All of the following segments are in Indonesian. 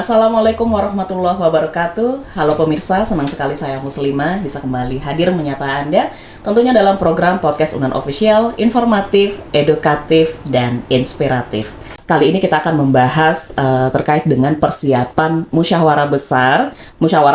Assalamualaikum warahmatullahi wabarakatuh. Halo pemirsa, senang sekali saya Muslimah bisa kembali hadir menyapa Anda tentunya dalam program Podcast Unan Official, informatif, edukatif, dan inspiratif. Kali ini kita akan membahas terkait dengan persiapan Musyawarah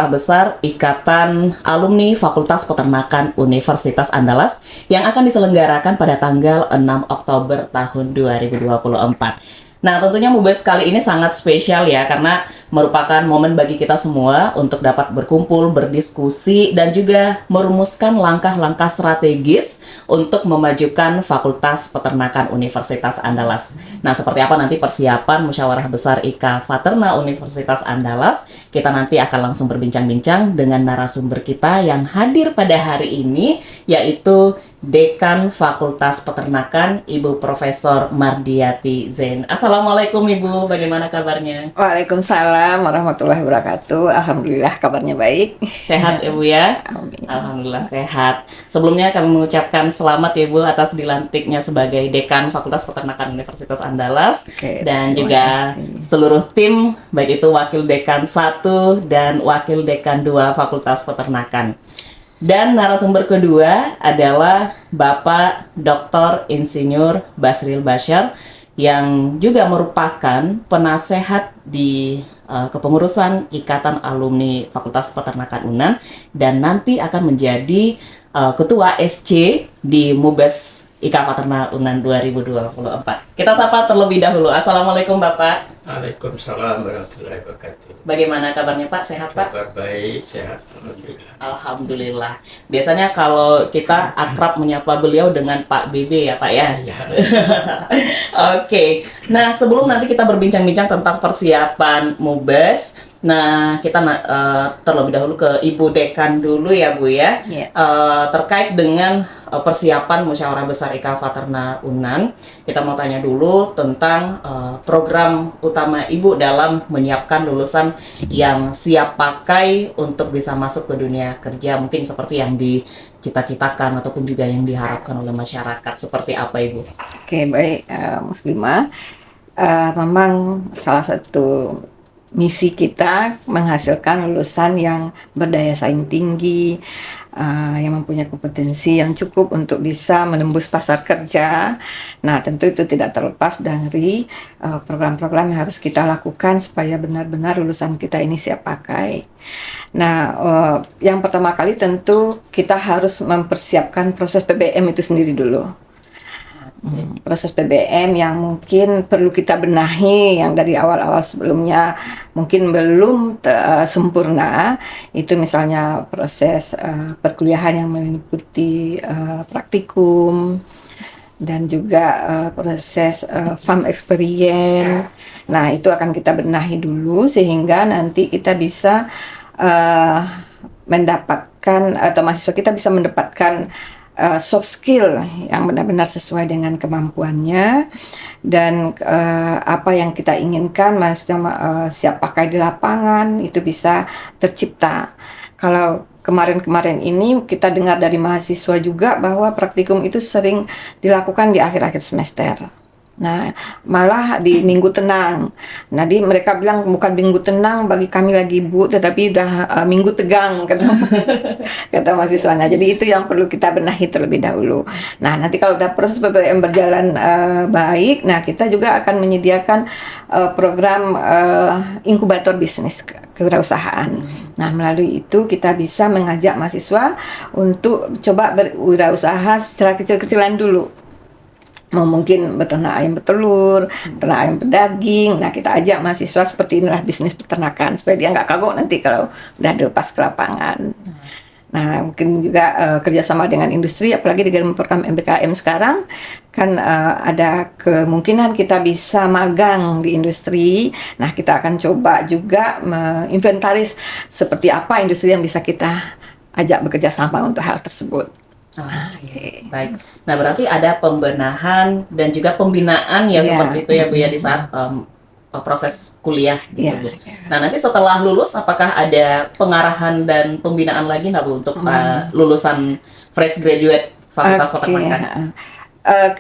Besar Ikatan Alumni Fakultas Peternakan Universitas Andalas yang akan diselenggarakan pada tanggal 6 Oktober tahun 2024. Nah, tentunya Mubes kali ini sangat spesial ya, karena merupakan momen bagi kita semua untuk dapat berkumpul, berdiskusi, dan juga merumuskan langkah-langkah strategis untuk memajukan Fakultas Peternakan Universitas Andalas. Nah, seperti apa nanti persiapan Musyawarah Besar IK Faterna Universitas Andalas? Kita nanti akan langsung berbincang-bincang dengan narasumber kita yang hadir pada hari ini, yaitu Dekan Fakultas Peternakan, Ibu Profesor Mardiati Zain. Assalamualaikum Ibu, bagaimana kabarnya? Waalaikumsalam warahmatullahi wabarakatuh. Alhamdulillah kabarnya baik. Sehat Ibu ya? Amin. Alhamdulillah sehat. Sebelumnya kami mengucapkan selamat ya Bu atas dilantiknya sebagai Dekan Fakultas Peternakan Universitas Andalas. Oke, Dan terima juga kasih. seluruh tim, baik itu Wakil Dekan 1 dan Wakil Dekan 2 Fakultas Peternakan. Dan narasumber kedua adalah Bapak Dr. Insinyur Basril Bashar yang juga merupakan penasehat di kepengurusan Ikatan Alumni Fakultas Peternakan UNAN dan nanti akan menjadi Ketua SC di Mubes IK Faterna UNAN 2024. Kita sapa terlebih dahulu. Assalamualaikum Bapak. Waalaikumsalam warahmatullahi wabarakatuh. Bagaimana kabarnya Pak? Sehat Pak? Kabar baik, sehat, alhamdulillah. Alhamdulillah. Biasanya kalau kita akrab menyapa beliau dengan Pak BB ya Pak ya. Ya, Oke. Nah, sebelum nanti kita berbincang-bincang tentang persiapan Mubes, nah kita terlebih dahulu ke Ibu Dekan dulu ya Bu ya. Iya. Terkait dengan persiapan Musyawarah Besar IK Faterna UNAN, kita mau tanya dulu tentang program utama Ibu dalam menyiapkan lulusan yang siap pakai untuk bisa masuk ke dunia kerja, mungkin seperti yang dicita-citakan ataupun juga yang diharapkan oleh masyarakat. Seperti apa Ibu? Oke, baik, Muslimah. Memang salah satu misi kita menghasilkan lulusan yang berdaya saing tinggi, yang mempunyai kompetensi yang cukup untuk bisa menembus pasar kerja. Nah, tentu itu tidak terlepas dari program-program yang harus kita lakukan supaya benar-benar lulusan kita ini siap pakai. Nah, yang pertama kali tentu kita harus mempersiapkan proses PBM itu sendiri dulu. Proses PBM yang mungkin perlu kita benahi, yang dari awal-awal sebelumnya mungkin belum sempurna. Itu misalnya proses perkuliahan yang meliputi praktikum dan juga proses farm experience. Nah, itu akan kita benahi dulu sehingga nanti kita bisa mendapatkan, atau mahasiswa kita bisa mendapatkan soft skill yang benar-benar sesuai dengan kemampuannya dan apa yang kita inginkan, maksudnya siap pakai di lapangan itu bisa tercipta. Kalau kemarin-kemarin ini kita dengar dari mahasiswa juga bahwa praktikum itu sering dilakukan di akhir-akhir semester. Nah, malah di minggu tenang. Nah, mereka bilang bukan minggu tenang bagi kami lagi Bu, tetapi udah minggu tegang kata mahasiswanya. Jadi itu yang perlu kita benahi terlebih dahulu. Nah, nanti kalau udah proses PPM berjalan baik, nah kita juga akan menyediakan program inkubator bisnis kewirausahaan. Nah, melalui itu kita bisa mengajak mahasiswa untuk coba berwirausaha secara kecil-kecilan dulu. Mungkin beternak ayam bertelur, beternak ayam pedaging. Nah, kita ajak mahasiswa seperti inilah bisnis peternakan supaya dia nggak kagok nanti kalau udah dilepas ke lapangan. Nah, mungkin juga kerjasama dengan industri, apalagi dengan program MBKM sekarang kan ada kemungkinan kita bisa magang di industri. Nah, kita akan coba juga menginventaris seperti apa industri yang bisa kita ajak bekerja sama untuk hal tersebut. Oke. Baik. Nah, berarti ada pembenahan dan juga pembinaan ya, seperti itu ya Bu ya di saat proses kuliah gitu Bu. Nah, nanti setelah lulus apakah ada pengarahan dan pembinaan lagi nggak Bu untuk lulusan fresh graduate Fakultas Peternakan?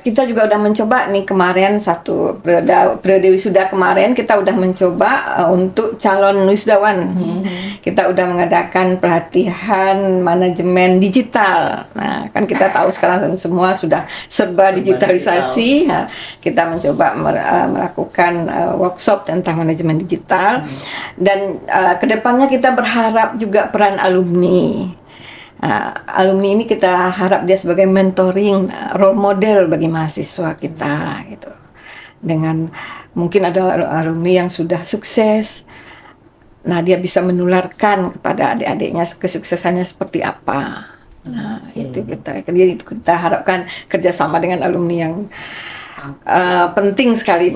kita juga udah mencoba nih kemarin satu periode wisuda kemarin kita udah mencoba untuk calon wisudawan. Kita udah mengadakan pelatihan manajemen digital. Nah, kan kita tahu sekarang semua sudah serba digitalisasi. Nah, kita mencoba melakukan workshop tentang manajemen digital dan kedepannya kita berharap juga peran alumni. Alumni ini kita harap dia sebagai mentoring, role model bagi mahasiswa kita gitu. Dengan mungkin ada alumni yang sudah sukses, nah dia bisa menularkan kepada adik-adiknya kesuksesannya seperti apa. Nah itu kita harapkan kerjasama dengan alumni yang penting sekali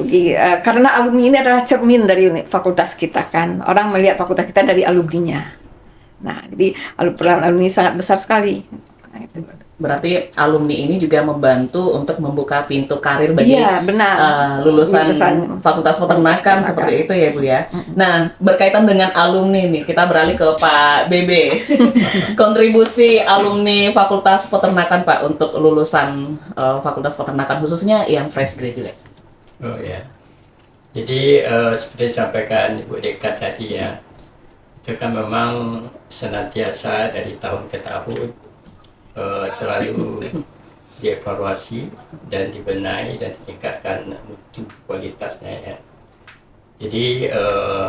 karena alumni ini adalah cermin dari fakultas kita kan. Orang melihat fakultas kita dari alumninya. Nah, jadi peran alumni sangat besar sekali. Nah, itu. Berarti alumni ini juga membantu untuk membuka pintu karir bagi lulusan Fakultas Peternakan seperti itu ya Bu ya. Nah, berkaitan dengan alumni nih, kita beralih ke Pak Bebe. Kontribusi alumni Fakultas Peternakan Pak untuk lulusan Fakultas Peternakan khususnya yang fresh graduate. Oh ya. Jadi seperti disampaikan Ibu Deka tadi ya, itu kan memang senantiasa dari tahun ke tahun selalu dievaluasi dan dibenahi dan ditingkatkan mutu kualitasnya ya. Jadi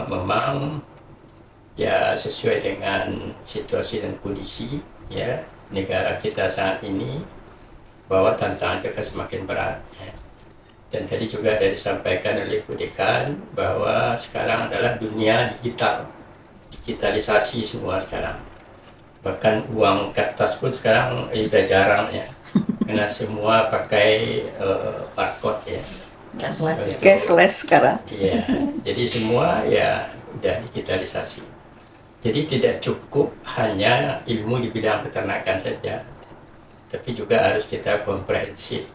memang ya sesuai dengan situasi dan kondisi ya negara kita saat ini bahwa tantangan kita semakin berat ya. Dan tadi juga ada disampaikan oleh Bu Dekan bahwa sekarang adalah dunia digital. Digitalisasi semua sekarang, bahkan uang kertas pun sekarang udah jarang ya, karena semua pakai barcode ya, cashless sekarang. Iya, jadi semua ya udah digitalisasi. Jadi tidak cukup hanya ilmu di bidang peternakan saja, tapi juga harus kita komprehensif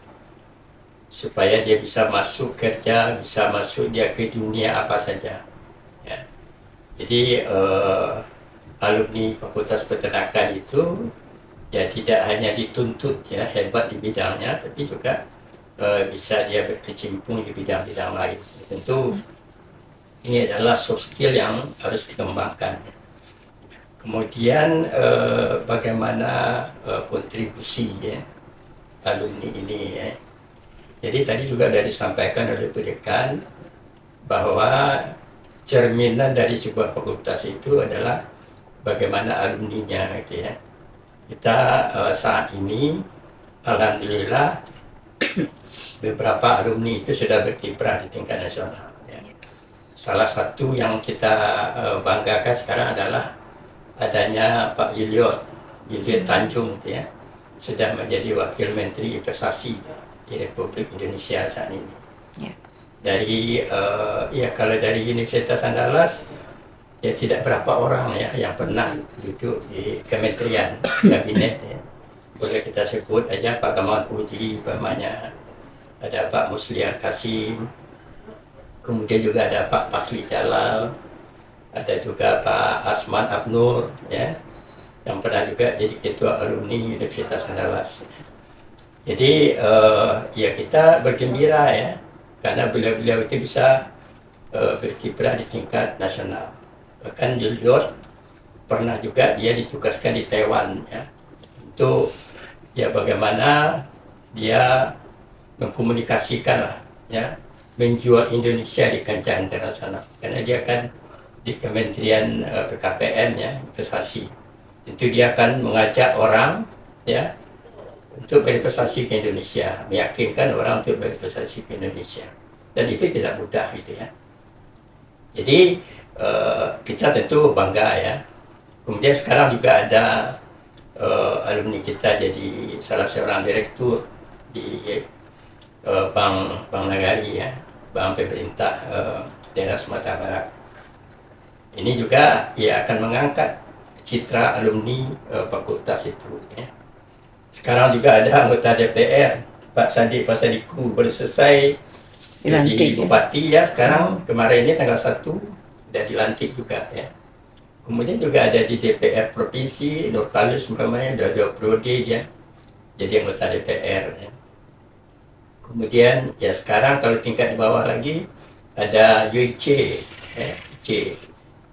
supaya dia bisa masuk kerja, bisa masuk dia ke dunia apa saja. Ya. Jadi alumni Fakultas Peternakan itu ya tidak hanya dituntut ya hebat di bidangnya, tapi juga bisa dia berkecimpung di bidang-bidang lain. Tentu ini adalah soft skill yang harus dikembangkan. Kemudian bagaimana kontribusi ya alumni ini ya. Jadi tadi juga sudah disampaikan oleh Bu Dekan bahwa cerminan dari sebuah fakultas itu adalah bagaimana alumninya gitu ya. Kita saat ini alhamdulillah beberapa alumni itu sudah berkiprah di tingkat nasional ya. Salah satu yang kita banggakan sekarang adalah adanya Pak Yulio Tanjung gitu ya, sudah menjadi Wakil Menteri Investasi di Republik Indonesia saat ini. Ya. Dari kalau dari Universitas Andalas ya tidak berapa orang ya yang pernah duduk di kementerian kabinet ya. Boleh kita sebut aja Pak Gamal Puji, namanya ada Pak Musliar Kasim, kemudian juga ada Pak Pasli Jalal, ada juga Pak Asman Abnur ya, yang pernah juga jadi ketua alumni Universitas Andalas. Jadi ya kita bergembira ya, karena beliau-beliau itu bisa berkiprah di tingkat nasional. Bahkan Juliot pernah juga dia ditugaskan di Taiwan ya, untuk ya bagaimana dia mengkomunikasikan lah ya, menjual Indonesia di kancah internasional. Karena dia kan di Kementerian PKPN ya, investasi. Itu dia akan mengajak orang ya untuk berinvestasi ke Indonesia, meyakinkan orang untuk berinvestasi ke Indonesia, dan itu tidak mudah gitu ya. Jadi kita tentu bangga ya. Kemudian sekarang juga ada alumni kita jadi salah seorang direktur di Bank Nagari ya, bank pemerintah daerah Sumatera Barat. Ini juga ya akan mengangkat citra alumni fakultas itu ya. Sekarang juga ada anggota DPR, Pak Sadiq Pasadiku, baru selesai jadi bupati ya, sekarang kemarin ini tanggal 1 sudah dilantik juga ya. Kemudian juga ada di DPR Provinsi, Nurkalus umpamanya, sudah 2 periode dia jadi anggota DPR ya. Kemudian ya sekarang kalau tingkat di bawah lagi ada UIC, C.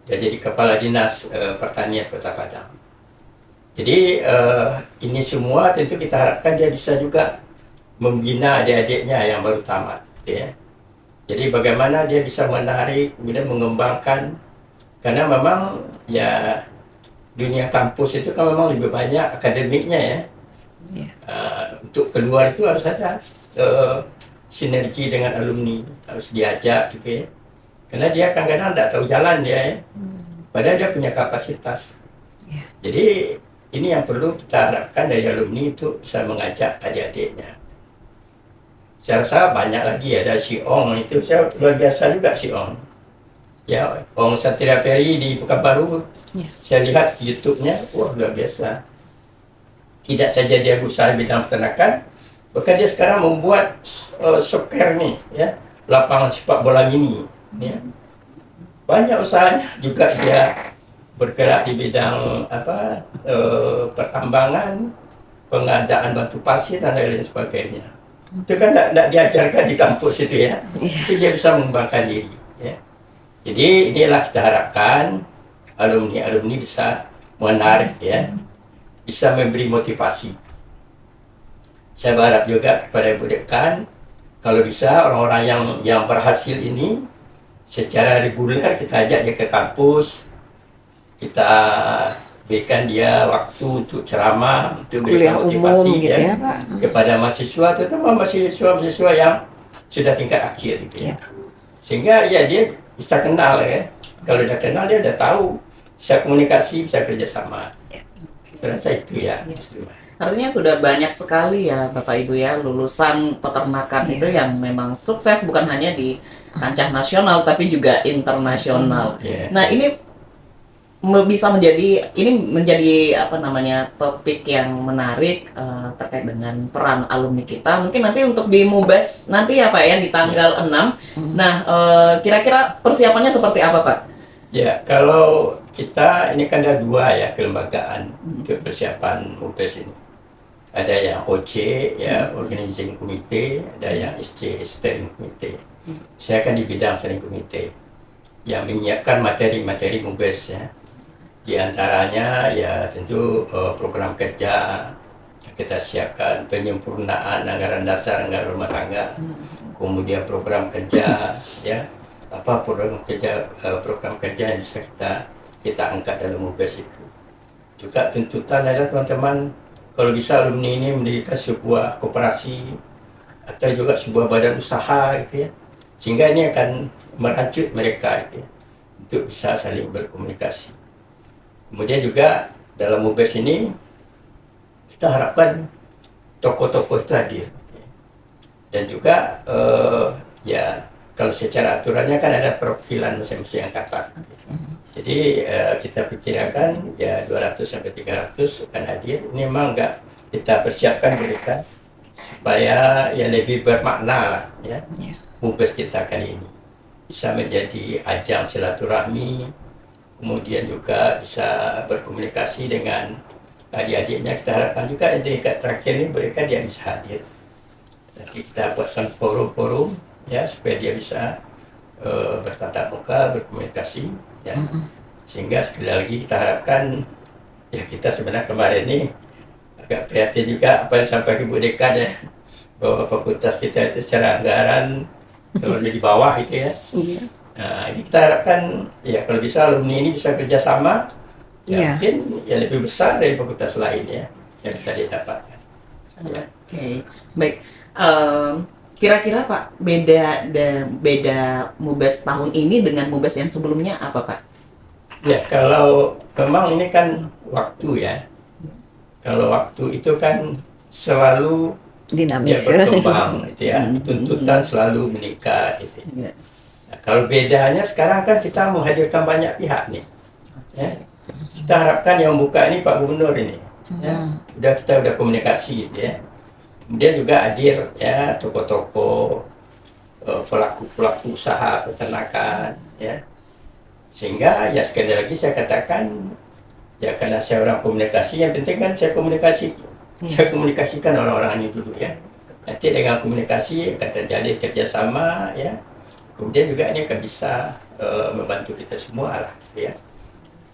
Dia jadi Kepala Dinas Pertanian Kota Padang. Jadi ini semua tentu kita harapkan dia bisa juga membina adik-adiknya yang baru tamat, gitu ya. Jadi bagaimana dia bisa menarik, kemudian mengembangkan, karena memang ya dunia kampus itu kan memang lebih banyak akademiknya ya. Untuk keluar itu harus ada sinergi dengan alumni, harus diajak gitu ya. Karena dia kadang-kadang tidak tahu jalan dia ya. Padahal dia punya kapasitas. Jadi ini yang perlu kita harapkan dari alumni itu bisa mengajak adik-adiknya. Saya rasa banyak lagi ada si Ong itu, saya luar biasa juga si Ong. Ya, Ong Satria Ferry di Pekanbaru, saya lihat YouTube-nya, wah luar biasa. Tidak saja dia berusaha bidang peternakan, bahkan dia sekarang membuat soccer nih, ya, lapangan sepak bola mini. Ya. Banyak usahanya juga dia bergerak di bidang pertambangan, pengadaan batu pasir dan lain sebagainya. Itu kan tidak diajarkan di kampus itu ya. Itu dia bisa mengembangkan diri. Ya. Jadi inilah kita harapkan alumni bisa menarik ya, bisa memberi motivasi. Saya berharap juga kepada Ibu Dekan, kalau bisa orang-orang yang berhasil ini secara reguler kita ajak dia ke kampus, kita berikan dia waktu untuk ceramah, untuk Kuliah berikan motivasi umum gitu ya, Pak. kepada mahasiswa, terutama mahasiswa yang sudah tingkat akhir gitu ya. Sehingga ya dia bisa kenal ya. Kalau dia kenal dia udah tahu, bisa komunikasi, bisa kerjasama. Saya rasa itu ya. Artinya sudah banyak sekali ya Bapak Ibu ya lulusan peternakan itu yang memang sukses bukan hanya di kancah nasional tapi juga internasional. Nah, ini bisa menjadi topik yang menarik terkait dengan peran alumni kita. Mungkin nanti untuk di MUBES nanti ya Pak ya di tanggal 6. Nah, kira-kira persiapannya seperti apa Pak? Ya, kalau kita ini kan ada dua ya kelembagaan untuk persiapan MUBES ini. Ada yang OC ya, Organizing Committee, ada yang SC, Steering Committee. Saya akan di bidang Steering Committee yang menyiapkan materi-materi MUBES ya. Di antaranya ya tentu program kerja yang kita siapkan, penyempurnaan anggaran dasar, anggaran rumah tangga, kemudian program kerja ya, apa program kerja yang bisa kita angkat dalam MUBES itu. Juga tuntutan adalah teman-teman kalau bisa alumni ini mendirikan sebuah koperasi atau juga sebuah badan usaha gitu ya, sehingga ini akan merajut mereka gitu ya, untuk bisa saling berkomunikasi. Kemudian juga dalam MUBES ini kita harapkan tokoh-tokoh itu hadir. Dan juga ya kalau secara aturannya kan ada perwakilan masing-masing angkatan. Jadi kita pikirkan ya 200 sampai 300 akan hadir. Ini memang enggak kita persiapkan mereka supaya ya lebih bermakna lah ya. MUBES kita kali ini bisa menjadi ajang silaturahmi, kemudian juga bisa berkomunikasi dengan adik-adiknya. Kita harapkan juga yang tingkat terakhir ini mereka dia bisa hadir. Jadi kita buatkan forum-forum ya supaya dia bisa bertatap muka, berkomunikasi ya. Sehingga sekali lagi kita harapkan ya, kita sebenarnya kemarin ini agak prihatin juga apa yang disampaikan Ibu Dekan ya, bahwa fakultas kita itu secara anggaran kalau di bawah itu ya. Nah, ini kita harapkan ya kalau bisa alumni ini bisa kerjasama, ya mungkin ya lebih besar dari fakultas lain ya yang bisa didapatkan. Ya. Oke, baik. Kira-kira Pak beda MUBES tahun ini dengan MUBES yang sebelumnya apa Pak? Ya kalau memang ini kan waktu ya. Kalau waktu itu kan selalu dinamis ya, berkembang gitu ya, tuntutan selalu meningkat gitu. Nah, kalau bedanya sekarang kan kita menghadirkan banyak pihak nih. Ya. Kita harapkan yang membuka ini Pak Gubernur ini. Ya. Kita udah komunikasi gitu ya. Kemudian juga hadir ya tokoh-tokoh, pelaku-pelaku usaha peternakan ya. Sehingga ya sekali lagi saya katakan ya karena saya orang komunikasi, yang penting kan saya komunikasi. Saya komunikasikan orang-orang ini dulu ya. Nanti dengan komunikasi akan terjadi kerjasama, ya. Kemudian juga ini akan bisa membantu kita semua lah, ya.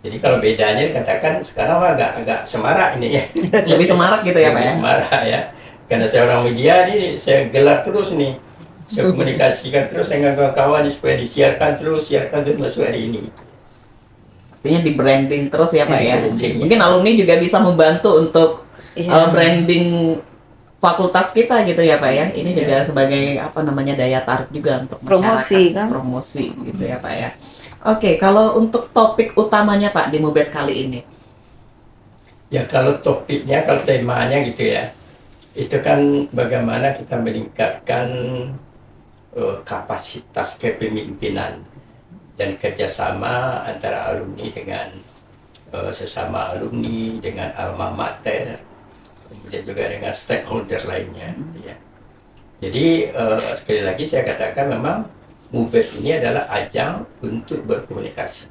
Jadi kalau bedanya dikatakan sekarang agak semarak ini ya. Lebih semarak gitu ya Pak Lebih ya? semarak ya. Karena saya orang media nih, saya gelar terus nih. Saya komunikasikan terus dengan kawan-kawan supaya siarkan terus masuk hari ini. Artinya di branding terus ya Pak ya. Di-branding, ya. Mungkin alumni juga bisa membantu untuk branding fakultas kita gitu ya Pak ya. Ini juga sebagai apa namanya daya tarik juga untuk Promosi, masyarakat. kan? Promosi gitu ya Pak ya. Oke, kalau untuk topik utamanya Pak di MUBES kali ini. Ya kalau topiknya, kalau temanya gitu ya, itu kan bagaimana kita meningkatkan kapasitas kepemimpinan dan kerjasama antara alumni dengan sesama alumni, dengan alma mater, kemudian juga dengan stakeholder lainnya. Gitu ya. Jadi sekali lagi saya katakan memang MUBES ini adalah ajang untuk berkomunikasi,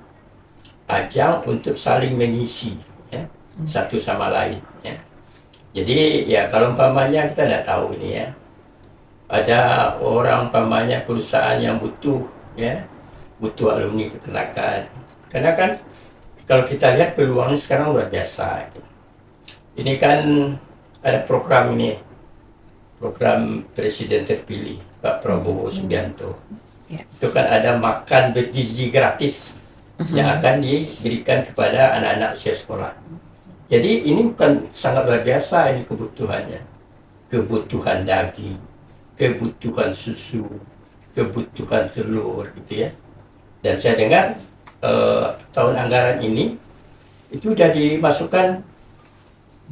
ajang untuk saling mengisi, ya, satu sama lain. Ya. Jadi ya kalau umpamanya kita tidak tahu ini ya, ada orang umpamanya perusahaan yang butuh, ya, butuh alumni peternakan. Karena kan kalau kita lihat peluangnya sekarang luar biasa. Ini kan ada program ini, program Presiden terpilih Pak Prabowo Subianto. Itu kan ada makan bergizi gratis yang akan diberikan kepada anak-anak usia sekolah. Jadi ini bukan sangat luar biasa ini kebutuhannya. Kebutuhan daging, kebutuhan susu, kebutuhan telur gitu ya. Dan saya dengar tahun anggaran ini itu sudah dimasukkan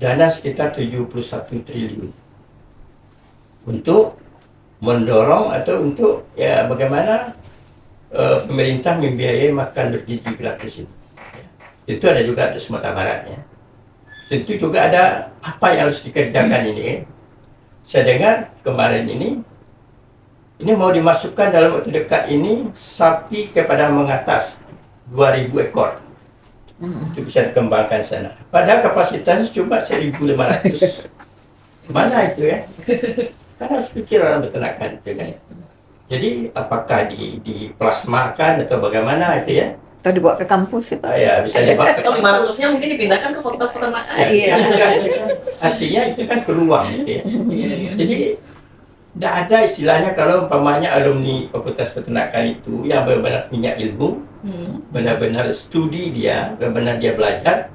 dana sekitar 71 triliun untuk mendorong atau untuk ya bagaimana pemerintah membiayai makan bergizi gratis itu. Itu ada juga untuk Sumatera Barat ya. Tentu juga ada apa yang harus dikerjakan ini. Saya dengar kemarin ini mau dimasukkan dalam waktu dekat ini sapi kepada mengatas 2.000 ekor. Itu bisa dikembangkan sana. Padahal kapasitasnya cuma 1.500. Mana itu ya? Kan harus pikir orang peternakan itu kan. Jadi apakah diplasmakan atau bagaimana itu ya? Atau dibawa ke kampus itu. Ya bisa dibawa ke Kalau 500-nya mungkin dipindahkan ke fakultas peternakan. Iya. Artinya itu kan peluang gitu ya. Jadi tidak ada istilahnya kalau umpamanya alumni fakultas peternakan itu yang benar-benar punya ilmu, benar-benar studi dia, benar-benar dia belajar,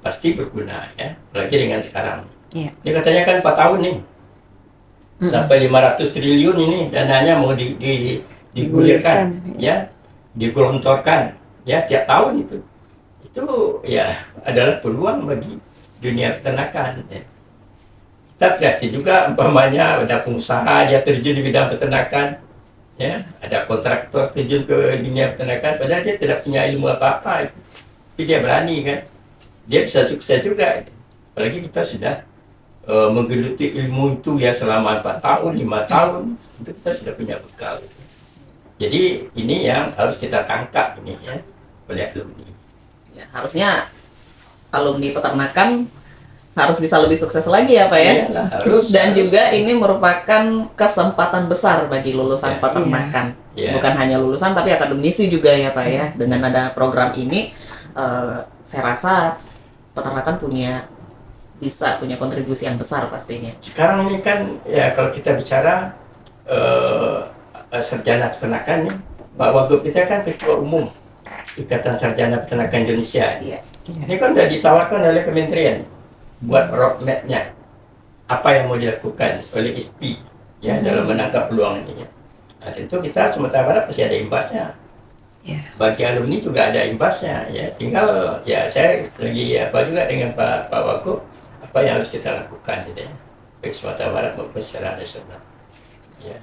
pasti berguna ya. Apalagi dengan sekarang. Iya. Dia katanya kan 4 tahun nih. Sampai 500 triliun ini dananya mau digulirkan, ya, digelontorkan, ya, tiap tahun itu ya adalah peluang bagi dunia peternakan. Ya. Kita prihatin juga umpamanya ada pengusaha dia terjun di bidang peternakan, ya, ada kontraktor terjun ke dunia peternakan, padahal dia tidak punya ilmu apa-apa, tapi dia berani kan, dia bisa sukses juga. Apalagi kita sudah menggeluti ilmu itu ya selama 4 tahun, 5 tahun, itu kita sudah punya bekal. Jadi ini yang harus kita tangkap ini ya oleh alumni. Ya, harusnya alumni peternakan harus bisa lebih sukses lagi ya Pak ya. Iyalah, harus. Dan juga ini merupakan kesempatan besar bagi lulusan Ya, peternakan. iya. Bukan hanya lulusan tapi akademisi juga ya Pak ya. Dengan ada program ini, saya rasa peternakan bisa punya kontribusi yang besar pastinya. Sekarang ini kan ya kalau kita bicara sarjana peternakan ya, Pak Wagub kita kan ketua umum Ikatan Sarjana Peternakan Indonesia. Iya. Ini kan sudah ditawarkan oleh kementerian buat roadmap-nya apa yang mau dilakukan oleh ISPI ya dalam menangkap peluang ini ya. Nah, tentu kita Sumatera Barat pasti ada imbasnya. Bagi alumni juga ada imbasnya ya. Tinggal ya saya lagi apa juga dengan Pak Wagub apa yang harus kita lakukan gitu ya. Baik Sumatera Barat maupun secara nasional. Ya.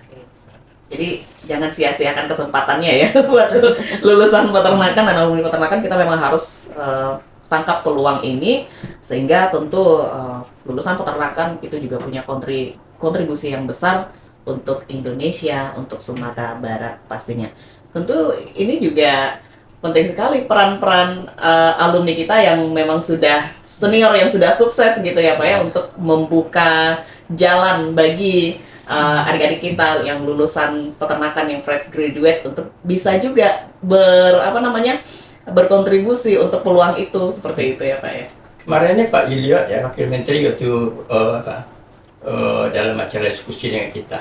Jadi jangan sia-siakan kesempatannya ya buat lulusan peternakan dan alumni peternakan. Kita memang harus tangkap peluang ini sehingga tentu lulusan peternakan itu juga punya kontribusi yang besar untuk Indonesia, untuk Sumatera Barat pastinya. Tentu ini juga penting sekali peran-peran alumni kita yang memang sudah senior, yang sudah sukses gitu ya Pak ya, untuk membuka jalan bagi adik-adik kita yang lulusan peternakan yang fresh graduate untuk bisa juga berkontribusi untuk peluang itu, seperti itu ya Pak ya. Kemarin ini Pak Yiliot ya, Wakil Menteri waktu dalam acara diskusi dengan kita,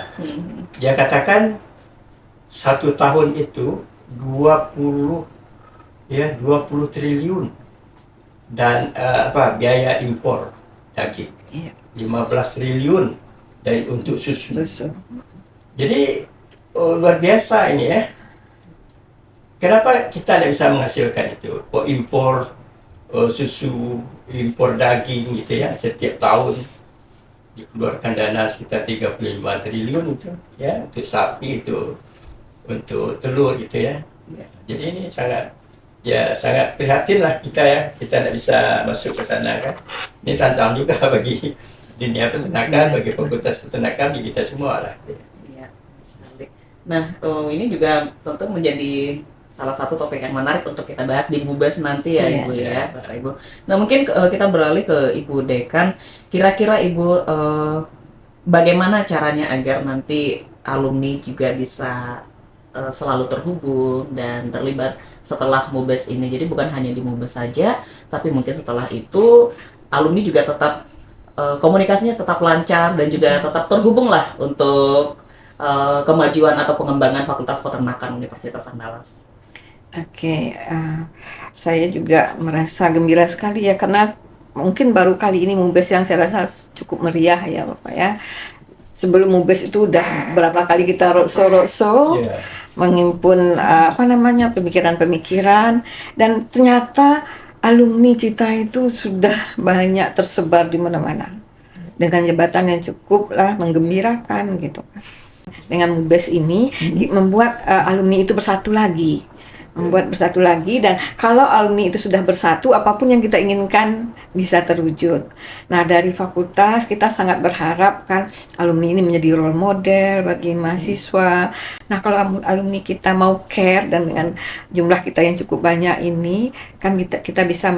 dia katakan 1 tahun itu 20 triliun dan biaya impor daging, 15 triliun untuk susu. Jadi luar biasa ini ya. Kenapa kita tidak bisa menghasilkan itu? Impor susu, impor daging gitu ya, setiap tahun dikeluarkan dana sekitar 35 triliun itu ya, untuk sapi, itu untuk telur gitu ya. Jadi ini sangat prihatin lah kita ya, kita tidak bisa masuk ke sana kan. Ini tantangan juga bagi dunia peternakan, bagi fakultas peternakan, di kita semua lah. Iya, sekali. Nah, ini juga tentu menjadi salah satu topik yang menarik untuk kita bahas di Mubes nanti ya, Ibu ya, Pak Ibu. Nah, mungkin kita beralih ke Ibu Dekan. Kira-kira Ibu bagaimana caranya agar nanti alumni juga bisa selalu terhubung dan terlibat setelah Mubes ini. Jadi bukan hanya di Mubes saja, tapi mungkin setelah itu alumni juga tetap komunikasinya tetap lancar dan juga tetap terhubung lah untuk kemajuan atau pengembangan Fakultas Peternakan Universitas Andalas. Oke, saya juga merasa gembira sekali ya, karena mungkin baru kali ini Mubes yang saya rasa cukup meriah ya Bapak ya. Sebelum Mubes itu udah berapa kali kita roadshow, menghimpun pemikiran-pemikiran, dan ternyata alumni kita itu sudah banyak tersebar di mana-mana dengan jabatan yang cukup lah menggembirakan gitu kan. Dengan Mubes ini membuat alumni itu bersatu lagi. Dan kalau alumni itu sudah bersatu, apapun yang kita inginkan bisa terwujud. Nah, dari fakultas kita sangat berharap kan alumni ini menjadi role model bagi mahasiswa. Nah, kalau alumni kita mau care, dan dengan jumlah kita yang cukup banyak ini kan kita bisa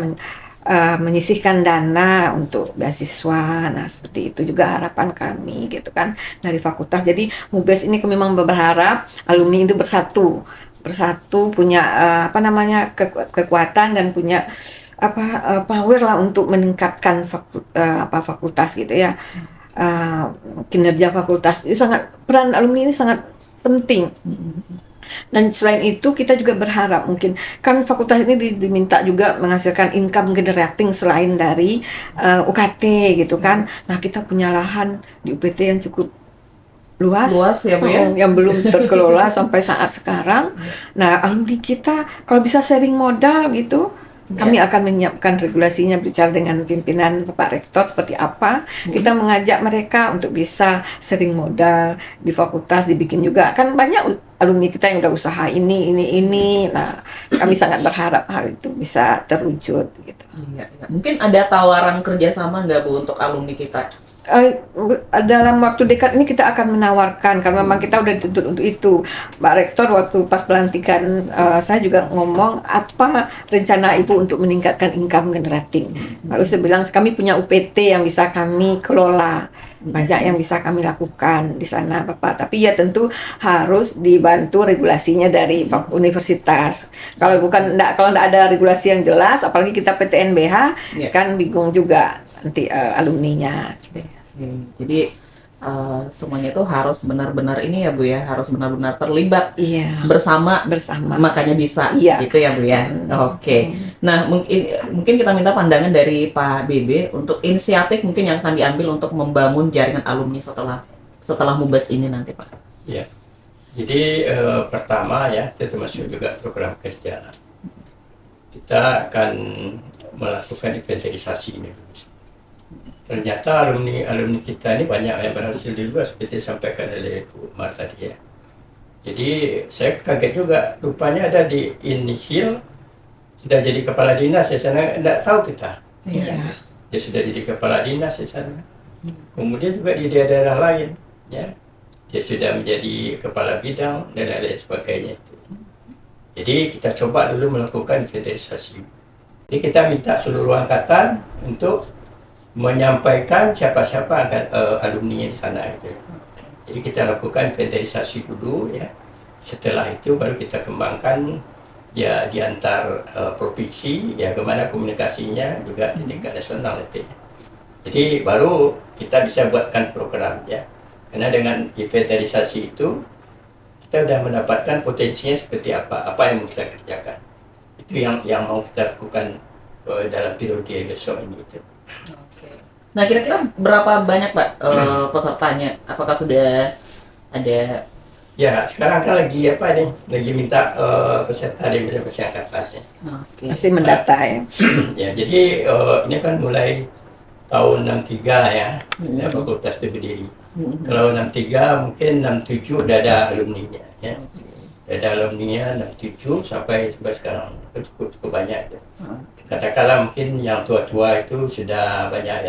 menyisihkan dana untuk beasiswa. Nah, seperti itu juga harapan kami gitu kan dari fakultas. Jadi Mubes ini memang berharap alumni itu bersatu punya kekuatan dan punya power lah untuk meningkatkan fakultas gitu ya. Kinerja fakultas itu peran alumni ini sangat penting. Dan selain itu kita juga berharap, mungkin kan fakultas ini diminta juga menghasilkan income generating selain dari UKT gitu kan. Nah, kita punya lahan di UPT yang cukup luas ya Bu ya, yang belum terkelola sampai saat sekarang. Nah, alumni kita kalau bisa sharing modal gitu, kami akan menyiapkan regulasinya, bicara dengan pimpinan Bapak Rektor seperti apa. Kita mengajak mereka untuk bisa sharing modal di fakultas, dibikin juga. Kan banyak alumni kita yang udah usaha ini. Nah, kami sangat berharap hal itu bisa terwujud gitu. Mungkin ada tawaran kerjasama nggak Bu untuk alumni kita? Dalam waktu dekat ini kita akan menawarkan, karena memang kita udah dituntut untuk itu. Pak Rektor waktu pas pelantikan saya juga ngomong apa rencana Ibu untuk meningkatkan income generating. Lalu saya bilang kami punya UPT yang bisa kami kelola, banyak yang bisa kami lakukan di sana Bapak. Tapi ya tentu harus dibantu regulasinya dari universitas. Kalau nggak ada regulasi yang jelas, apalagi kita PTNBH kan bingung juga nanti alumninya. Jadi semuanya itu harus benar-benar ini ya Bu ya, harus benar-benar terlibat bersama, makanya bisa gitu ya Bu ya. Oke. Nah, mungkin kita minta pandangan dari Pak Bebe untuk inisiatif mungkin yang akan diambil untuk membangun jaringan alumni setelah Mubes ini nanti Pak. Ya. Jadi pertama ya, termasuk juga program kerja. Kita akan melakukan inventarisasi ini. Ternyata alumni kita ini banyak yang berhasil di luar, seperti disampaikan oleh Bu Umar tadi ya. Jadi saya kaget juga, rupanya ada di Inhil sudah jadi kepala dinas di sana, tidak tahu kita. Dia sudah jadi kepala dinas di sana. Kemudian juga di daerah lain, ya, dia sudah menjadi kepala bidang dan lain sebagainya. Jadi kita coba dulu melakukan inventarisasi. Jadi kita minta seluruh angkatan untuk menyampaikan siapa-siapa alumni di sana gitu. Jadi kita lakukan inventarisasi dulu ya. Setelah itu baru kita kembangkan ya di antar provinsi ya, kemana komunikasinya juga di tingkat nasional nanti. Jadi baru kita bisa buatkan program ya. Karena dengan inventarisasi itu kita sudah mendapatkan potensinya seperti apa yang mau kita kerjakan. Itu yang mau kita lakukan dalam periode besok ini. Oke. Nah, kira-kira berapa banyak Pak pesertanya? Apakah sudah ada? Ya, sekarang kan lagi lagi minta peserta dari masing-masing angkatan ya. Oke. Masih mendata ya. Ya, jadi ini kan mulai tahun 63 ya, fakultas itu berdiri. Kalau 63 mungkin 67 udah ada alumninya ya. Udah ada alumninya 67 sampai sekarang cukup banyak ya. Katakanlah mungkin yang tua-tua itu sudah banyak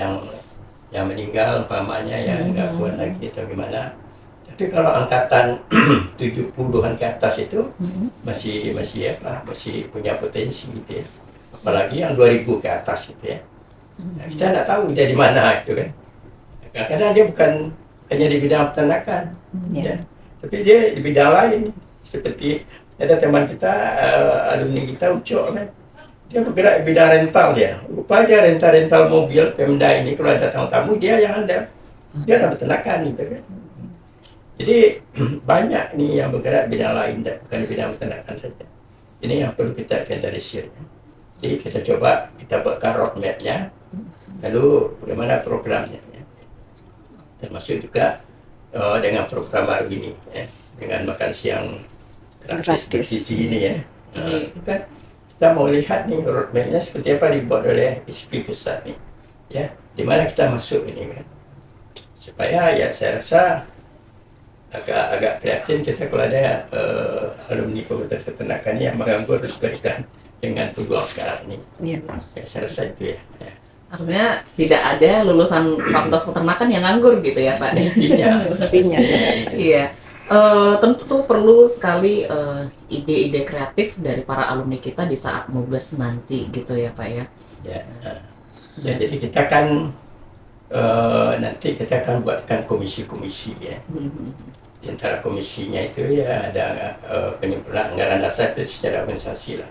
yang meninggal umpamanya ya, nggak kuat lagi atau gimana. Tapi kalau angkatan 70-an ke atas itu masih punya potensi gitu ya. Apalagi yang 2000 ke atas gitu ya. Nah, kita nggak tahu dia di mana itu kan. Kadang-kadang dia bukan hanya di bidang peternakan, ya. Tapi dia di bidang lain. Seperti ada teman kita, alumni kita Ucok kan. Dia bergerak di bidang rental dia. Rupanya rental mobil Pemda ini kalau ada tamu-tamu dia yang handal. Dia ada peternakan gitu kan. Jadi banyak nih yang bergerak di bidang lain, bukan di bidang peternakan saja. Ini yang perlu kita inventarisir. Jadi kita coba kita buatkan roadmap-nya, lalu bagaimana programnya. Ya. Termasuk juga dengan program baru ini, ya, dengan makan siang gratis bergizi ini ya. Kita mau lihat nih roadmap-nya seperti apa dibuat oleh ISPI pusat nih, ya, di mana kita masuk ini kan, supaya ya saya rasa agak prihatin kita kalau ada alumni Fakultas Peternakan yang menganggur diberikan dengan peluang sekarang ini. Ya, saya rasa itu ya. Artinya tidak ada lulusan Fakultas Peternakan yang nganggur gitu ya Pak? Mestinya. Iya. Tentu perlu sekali ide-ide kreatif dari para alumni kita di saat MUBES nanti gitu ya Pak ya. Ya, jadi kita kan nanti kita akan buatkan komisi-komisi ya. Di antara komisinya itu ya ada penyempurnaan anggaran dasar itu secara organisasi lah.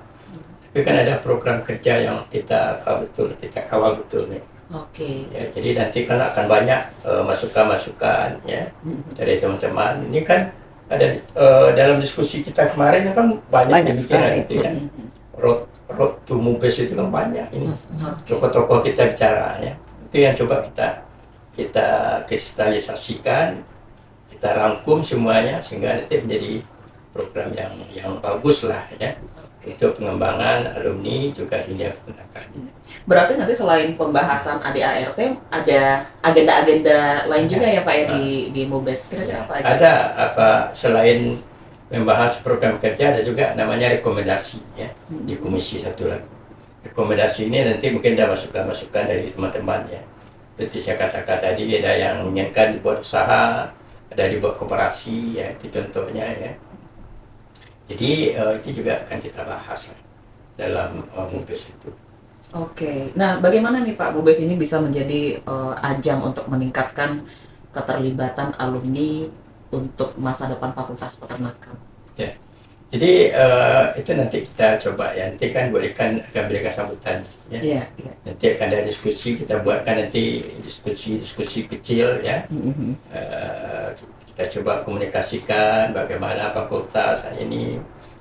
Tapi kan ada program kerja yang kita kawal betul nih. Oke. Ya, jadi nanti kan akan banyak masukan-masukan ya dari teman-teman. Ini kan ada dalam diskusi kita kemarin kan banyak pemikiran itu ya. Road to MUBES itu kan banyak ini. Tokoh-tokoh kita bicara ya. Itu yang coba kita kristalisasikan, kita rangkum semuanya sehingga nanti menjadi program yang bagus lah ya. Untuk pengembangan alumni juga dunia peternakan. Berarti nanti selain pembahasan ADART ada agenda-agenda lain juga ya Pak ya di MUBES, kira-kira apa aja? Ada selain membahas program kerja ada juga namanya rekomendasi ya di komisi satu lagi. Rekomendasi ini nanti mungkin ada masukan-masukan dari teman-teman ya. Seperti saya katakan tadi ada yang menginginkan dibuat usaha, ada dibuat koperasi ya, itu contohnya ya. Jadi itu juga akan kita bahas dalam MUBES itu. Oke, nah bagaimana nih Pak MUBES ini bisa menjadi ajang untuk meningkatkan keterlibatan alumni untuk masa depan Fakultas Peternakan? Ya, jadi itu nanti kita coba ya, nanti kan akan berikan sambutan ya. Nanti akan ada diskusi, kita buatkan nanti diskusi kecil ya. Kita coba komunikasikan bagaimana fakultas ini,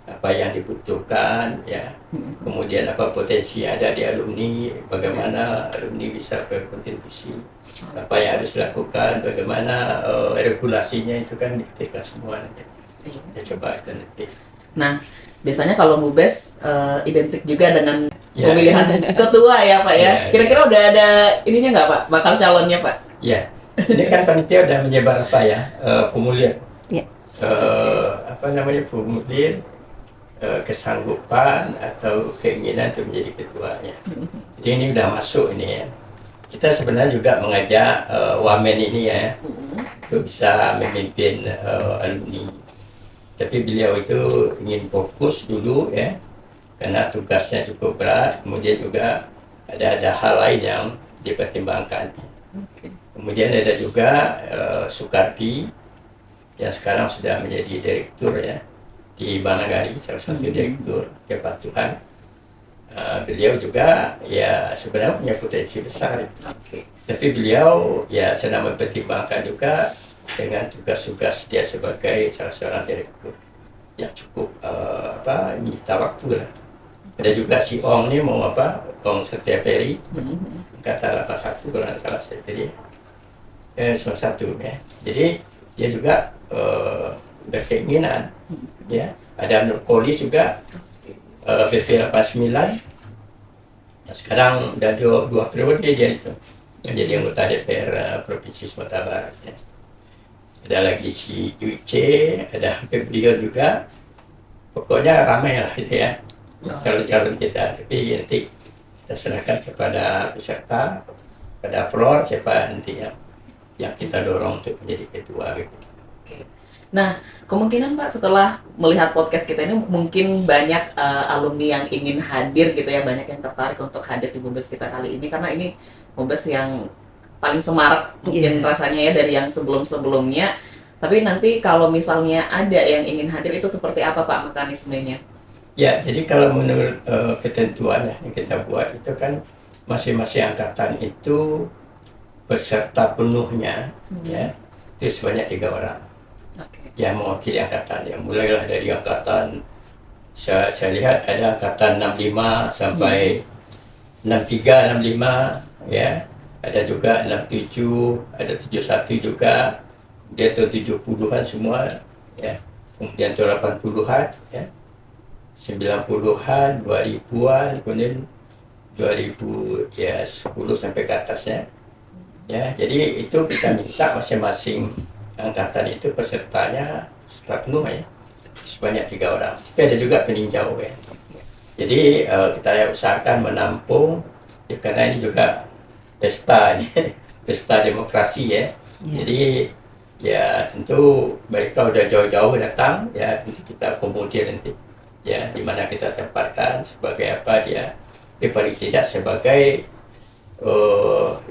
apa yang dibutuhkan ya, kemudian apa potensi yang ada di alumni, bagaimana alumni bisa berkontribusi, apa yang harus dilakukan, bagaimana regulasinya itu kan diketikkan semua nanti. Kita coba itu nanti. Nah, biasanya kalau MUBES identik juga dengan pemilihan ketua ya Pak ya. Kira-kira udah ada ininya nggak Pak, bakal calonnya Pak? Ya. Ini kan panitia udah menyebar formulir, formulir kesanggupan atau keinginan untuk menjadi ketuanya. Jadi ini udah masuk ini ya. Kita sebenarnya juga mengajak wamen ini ya untuk bisa memimpin alumni. Tapi beliau itu ingin fokus dulu ya, karena tugasnya cukup berat. Kemudian juga ada hal lain yang dipertimbangkan. Kemudian ada juga Sukarti yang sekarang sudah menjadi direktur ya di Banagari, salah satu direktur kepatuhan. Beliau juga ya sebenarnya punya potensi besar, tapi beliau ya sedang mempertimbangkan juga dengan tugas-tugas dia sebagai salah seorang direktur yang cukup menyita waktu lah. Ada juga si Ong ni mau Ong Setiaperi, kata 81 kalau tidak salah saya tadi, 91 ya. Jadi dia juga berkeinginan ya. Ada Nurpolis juga BP 89. Sekarang dah dua periode dia itu menjadi anggota DPR Provinsi Sumatera Barat ya. Ada lagi si UC, ada beliau juga. Pokoknya ramai lah itu ya calon-calon kita. Tapi nanti kita serahkan kepada peserta, pada floor siapa nanti yang kita dorong untuk menjadi ketua gitu. Nah, kemungkinan Pak setelah melihat podcast kita ini mungkin banyak alumni yang ingin hadir gitu ya, banyak yang tertarik untuk hadir di Mubes kita kali ini karena ini Mubes yang paling semarak mungkin rasanya ya dari yang sebelum-sebelumnya. Tapi nanti kalau misalnya ada yang ingin hadir itu seperti apa Pak mekanismenya? Ya, jadi kalau menurut ketentuan yang kita buat itu kan masing-masing angkatan itu peserta penuhnya ya itu sebanyak 3 orang. Yang mewakili angkatan, yang mulailah dari angkatan saya lihat ada angkatan 65 sampai 63, 65 ya, ada juga 67, ada 71 juga, dia tu 70-an semua ya, kemudian tu 80-an ya, 90-an, 2000-an, kemudian 2010 sampai ke atasnya ya. Jadi itu kita minta masing-masing angkatan itu pesertanya setelah penuh ya sebanyak 3 orang. Tapi ada juga peninjau ya. Jadi kita usahakan menampung ya, karena ini juga pesta pesta demokrasi ya. Jadi ya tentu mereka udah jauh-jauh datang ya, nanti kita akomodir nanti ya di mana kita tempatkan sebagai apa dia. Tapi paling tidak sebagai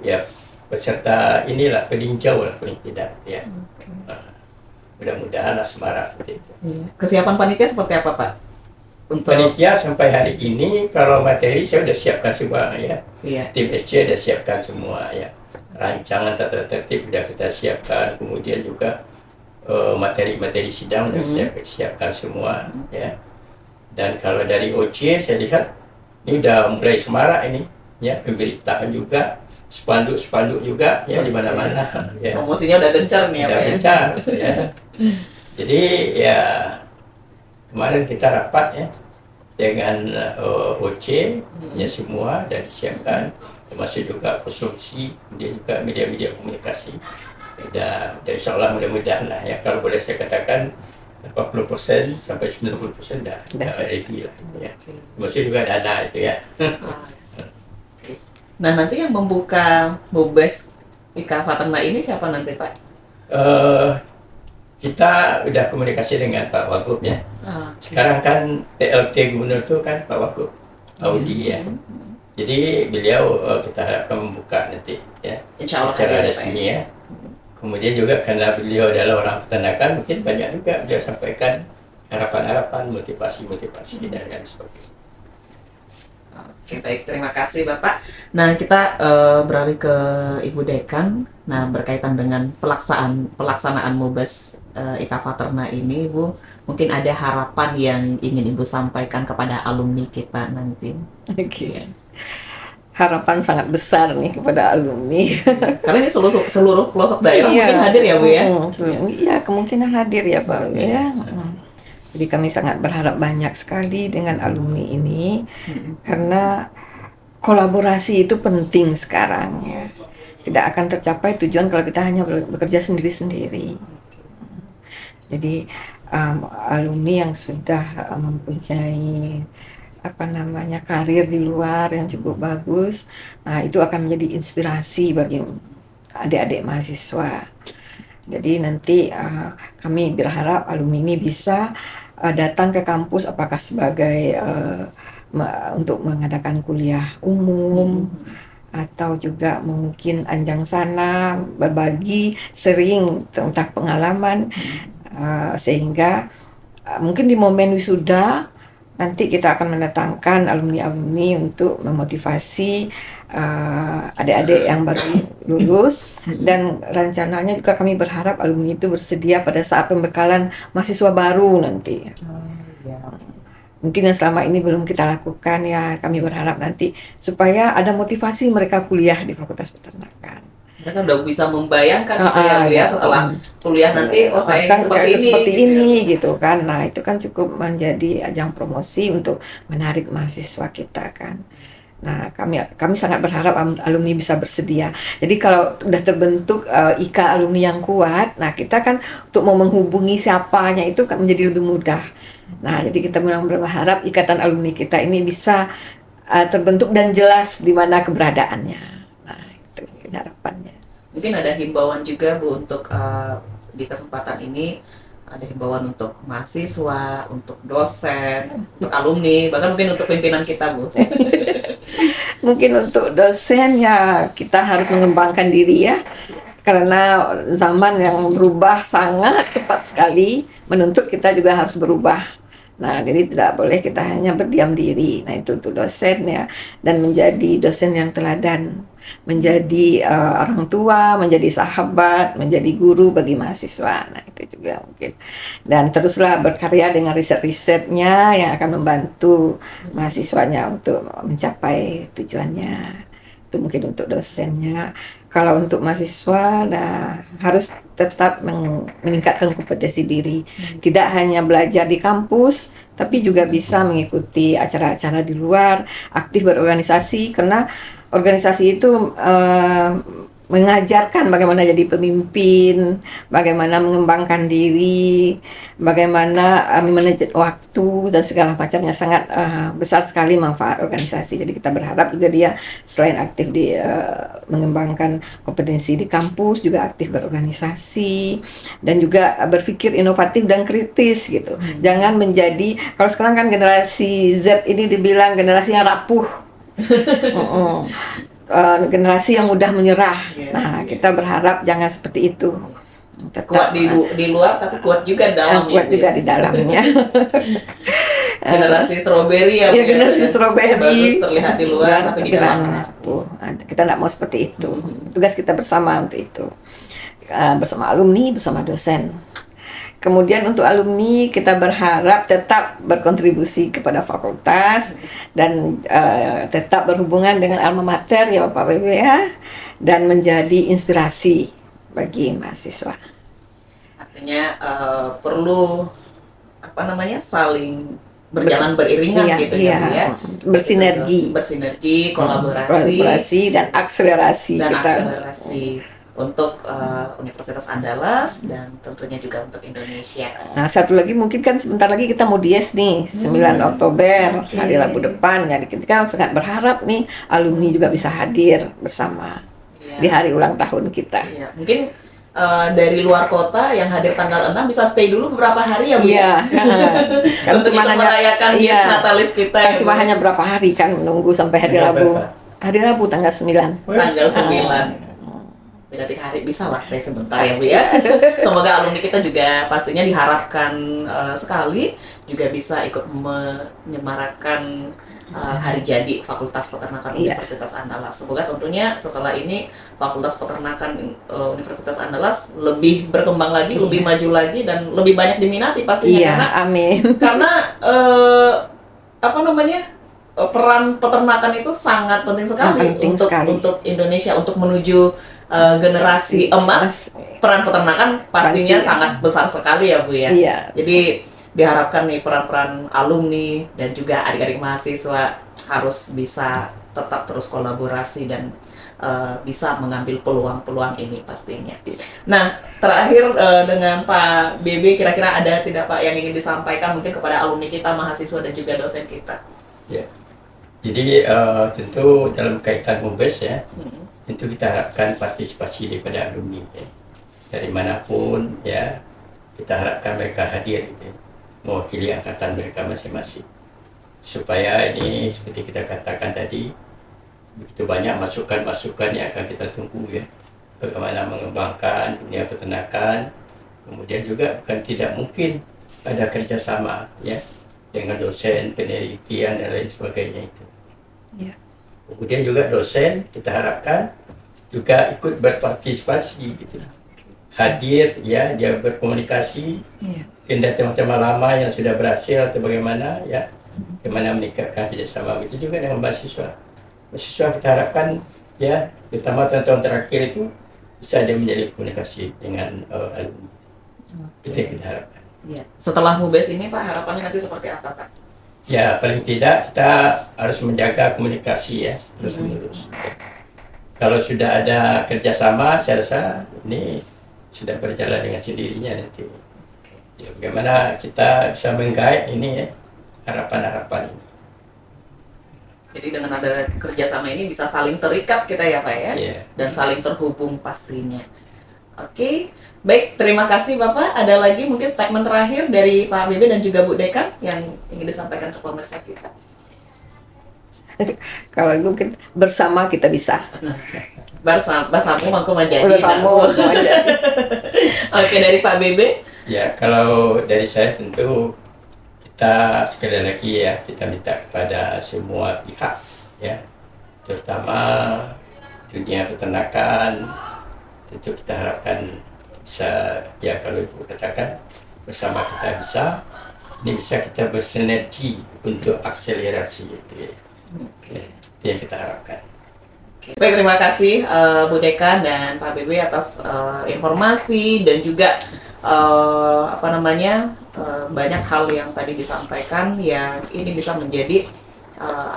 ya peserta inilah peninjau lah paling tidak ya. Mudah-mudahan lah semarak seperti itu. Kesiapan panitia seperti apa Pak? Untuk panitia sampai hari ini kalau materi saya sudah siapkan semua ya. Iya. Tim SC sudah siapkan semua ya. Rancangan tata tertib sudah kita siapkan, kemudian juga materi-materi sidang sudah kita siapkan semua ya. Dan kalau dari OC saya lihat ini sudah mulai semarak ini ya, pemberitaan juga, spanduk juga ya di mana-mana ya. Promosinya udah gencar nih ya Pak ya. Gencar ya. Jadi ya kemarin kita rapat ya dengan OC ya semua dan disiapkan, termasuk juga konsumsi, kemudian juga media-media komunikasi. Dan insya Allah mudah-mudahan lah ya, kalau boleh saya katakan 80% sampai 90% dah ready lah ya. Masih juga dana itu ya. Nah nanti yang membuka Mubes IKA Paterna ini siapa nanti Pak? Kita udah komunikasi dengan Pak Wagub ya. Sekarang kan PLT Gubernur itu kan Pak Wagub Audi ya. Jadi beliau kita harapkan membuka nanti ya, Insya Allah secara hadir, resmi ya. Kemudian juga karena beliau adalah orang peternakan, mungkin banyak juga beliau sampaikan harapan-harapan, motivasi-motivasi dan lain sebagainya. Oke, baik, terima kasih Bapak. Nah, kita beralih ke Ibu Dekan. Nah, berkaitan dengan pelaksanaan Mubes IKA Paterna ini, Ibu, mungkin ada harapan yang ingin Ibu sampaikan kepada alumni kita nanti. Oke. Harapan sangat besar nih kepada alumni. Karena ini seluruh pelosok daerah mungkin hadir ya Bu ya? Iya, kemungkinan hadir ya Pak ya. Jadi kami sangat berharap banyak sekali dengan alumni ini karena kolaborasi itu penting sekarang ya. Tidak akan tercapai tujuan kalau kita hanya bekerja sendiri-sendiri. Jadi alumni yang sudah mempunyai karir di luar yang cukup bagus, nah itu akan menjadi inspirasi bagi adik-adik mahasiswa. Jadi nanti kami berharap alumni ini bisa datang ke kampus apakah sebagai untuk mengadakan kuliah umum atau juga mungkin anjang sana berbagi sering tentang pengalaman Sehingga mungkin di momen wisuda nanti kita akan mendatangkan alumni-alumni untuk memotivasi adik-adik yang baru lulus, dan rencananya juga kami berharap alumni itu bersedia pada saat pembekalan mahasiswa baru nanti. Mungkin yang selama ini belum kita lakukan, ya kami berharap nanti supaya ada motivasi mereka kuliah di Fakultas Peternakan. Mereka udah bisa membayangkan gitu ya Bu ya, setelah kuliah nanti saya ingin seperti ini gitu kan. Nah, itu kan cukup menjadi ajang promosi untuk menarik mahasiswa kita kan. Nah, kami sangat berharap alumni bisa bersedia. Jadi kalau sudah terbentuk IKA alumni yang kuat, nah kita kan untuk mau menghubungi siapanya itu kan menjadi lebih mudah. Nah, jadi kita memang berharap ikatan alumni kita ini bisa terbentuk dan jelas di mana keberadaannya. Nah, itu harapannya. Mungkin ada himbauan juga Bu untuk di kesempatan ini, ada himbauan untuk mahasiswa, untuk dosen, untuk alumni, bahkan mungkin untuk pimpinan kita Bu. Mungkin untuk dosen ya kita harus mengembangkan diri ya, karena zaman yang berubah sangat cepat sekali menuntut kita juga harus berubah. Nah, jadi tidak boleh kita hanya berdiam diri. Nah, itu untuk dosen ya, dan menjadi dosen yang teladan, menjadi orang tua, menjadi sahabat, menjadi guru bagi mahasiswa. Nah, itu juga mungkin. Dan teruslah berkarya dengan riset-risetnya yang akan membantu mahasiswanya untuk mencapai tujuannya. Itu mungkin untuk dosennya. Kalau untuk mahasiswa, harus tetap meningkatkan kompetensi diri. Tidak hanya belajar di kampus, tapi juga bisa mengikuti acara-acara di luar, aktif berorganisasi, karena organisasi itu mengajarkan bagaimana jadi pemimpin, bagaimana mengembangkan diri, bagaimana manajer waktu, dan segala macamnya. Sangat besar sekali manfaat organisasi. Jadi kita berharap juga dia selain aktif di mengembangkan kompetensi di kampus, juga aktif berorganisasi dan juga berpikir inovatif dan kritis gitu. Jangan menjadi, kalau sekarang kan generasi Z ini dibilang generasi yang rapuh. Generasi yang mudah menyerah. Nah, kita berharap jangan seperti itu. Tetap Kuat di luar tapi kuat juga dalamnya. Kuat juga di dalamnya. Generasi strawberry ya. Ya, generasi strawberry. Bagus terlihat di luar tapi di dalam. Kita tidak mau seperti itu. Tugas kita bersama untuk itu. Bersama alumni, bersama dosen. Kemudian untuk alumni kita berharap tetap berkontribusi kepada fakultas dan tetap berhubungan dengan alma mater ya Bapak Ibu ya, dan menjadi inspirasi bagi mahasiswa. Artinya perlu saling berjalan beriringan gitu ya. Bersinergi, kolaborasi dan akselerasi untuk Universitas Andalas dan tentunya juga untuk Indonesia. Nah, satu lagi mungkin kan sebentar lagi kita mau dies nih, 9 Oktober, hari Rabu depan. Jadi kita sangat berharap nih alumni juga bisa hadir bersama di hari ulang tahun kita. Ya, mungkin dari luar kota yang hadir tanggal 6 bisa stay dulu beberapa hari ya Bu. Iya. Kan untuk merayakan natalis kita. Kan cuma hanya berapa hari kan menunggu sampai hari Rabu. Hari Rabu tanggal 9. Tanggal 9. Berarti hari bisa lah stay sebentar ya Bu ya. Semoga alumni kita juga pastinya diharapkan sekali juga bisa ikut menyemarakan hari jadi Fakultas Peternakan Universitas Andalas. Semoga tentunya setelah ini Fakultas Peternakan Universitas Andalas lebih berkembang lagi, lebih maju lagi dan lebih banyak diminati pastinya. Karena amin. Karena peran peternakan itu sangat penting sekali untuk Indonesia, untuk menuju generasi emas. Peran peternakan pastinya sangat besar sekali ya Bu ya. Iya. Jadi diharapkan nih peran-peran alumni dan juga adik-adik mahasiswa harus bisa tetap terus kolaborasi dan bisa mengambil peluang-peluang ini pastinya. Nah, terakhir dengan Pak BB, kira-kira ada tidak Pak yang ingin disampaikan mungkin kepada alumni kita, mahasiswa dan juga dosen kita? Ya. Jadi tentu dalam kaitan MUBES ya, itu kita harapkan partisipasi daripada alumni ya. Dari manapun ya, kita harapkan mereka hadir gitu, mewakili angkatan mereka masing-masing, supaya ini seperti kita katakan tadi, begitu banyak masukan-masukan yang akan kita tunggu ya, bagaimana mengembangkan dunia peternakan Kemudian juga bukan tidak mungkin ada kerjasama ya dengan dosen, penelitian dan lain sebagainya itu. Ya. Kemudian juga dosen kita harapkan juga ikut berpartisipasi gitu. Hadir ya, dia berkomunikasi Ya. dengan teman-teman lama yang sudah berhasil atau bagaimana ya, bagaimana meningkatkan kerjasama. Begitu juga dengan mahasiswa. Mahasiswa kita harapkan ya, terutama tahun-tahun terakhir itu bisa dia menjadi komunikasi dengan alumni. Itu yang kita harapkan. Ya. Setelah MUBES ini Pak, harapannya nanti seperti apa Pak? Ya paling tidak kita harus menjaga komunikasi ya terus menerus. Kalau sudah ada kerjasama, saya rasa ini sudah berjalan dengan sendirinya nanti. Ya, bagaimana kita bisa menggait ini ya harapan-harapan ini. Jadi dengan ada kerjasama ini bisa saling terikat kita ya Pak ya, Iya. dan saling terhubung pastinya. Oke, baik, terima kasih Bapak. Ada lagi mungkin statement terakhir dari Pak Bebe dan juga Bu Dekan yang ingin disampaikan ke pemirsa kita. Kalau itu bersama kita bisa. Basamu mangku menjadi. Bersama mangku menjadi. Oke, dari Pak Bebe. Ya kalau dari saya tentu kita sekali lagi ya kita minta kepada semua pihak ya, terutama dunia peternakan, tentu kita harapkan bisa ya kalau Ibu katakan bersama kita bisa, ini bisa kita bersinergi untuk akselerasi itu ya. Itu yang kita harapkan. Baik, terima kasih Bu Dekan dan Pak Bebe atas informasi dan juga banyak hal yang tadi disampaikan yang ini bisa menjadi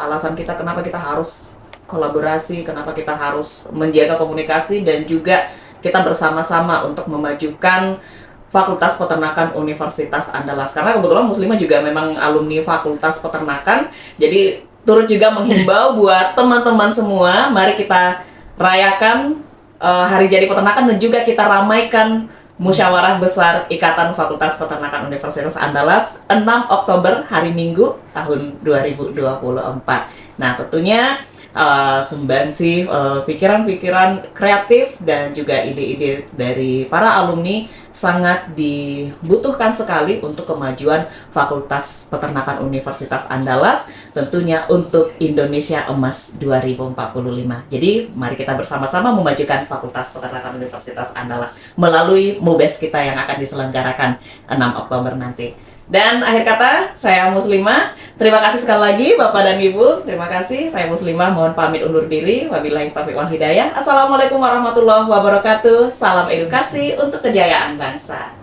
alasan kita kenapa kita harus kolaborasi, kenapa kita harus menjaga komunikasi dan juga kita bersama-sama untuk memajukan Fakultas Peternakan Universitas Andalas. Karena kebetulan Muslimah juga memang alumni Fakultas Peternakan, jadi turut juga menghimbau buat teman-teman semua, mari kita rayakan Hari Jadi Peternakan dan juga kita ramaikan Musyawarah Besar Ikatan Fakultas Peternakan Universitas Andalas 6 Oktober hari Minggu tahun 2024. Nah, tentunya sumbangsi pikiran-pikiran kreatif dan juga ide-ide dari para alumni sangat dibutuhkan sekali untuk kemajuan Fakultas Peternakan Universitas Andalas, tentunya untuk Indonesia Emas 2045. Jadi mari kita bersama-sama memajukan Fakultas Peternakan Universitas Andalas melalui MUBES kita yang akan diselenggarakan 6 Oktober nanti. Dan akhir kata, saya Muslimah. Terima kasih sekali lagi Bapak dan Ibu. Terima kasih. Saya Muslimah mohon pamit undur diri. Wabillahi taufiq wal hidayah. Assalamualaikum warahmatullahi wabarakatuh. Salam edukasi untuk kejayaan bangsa.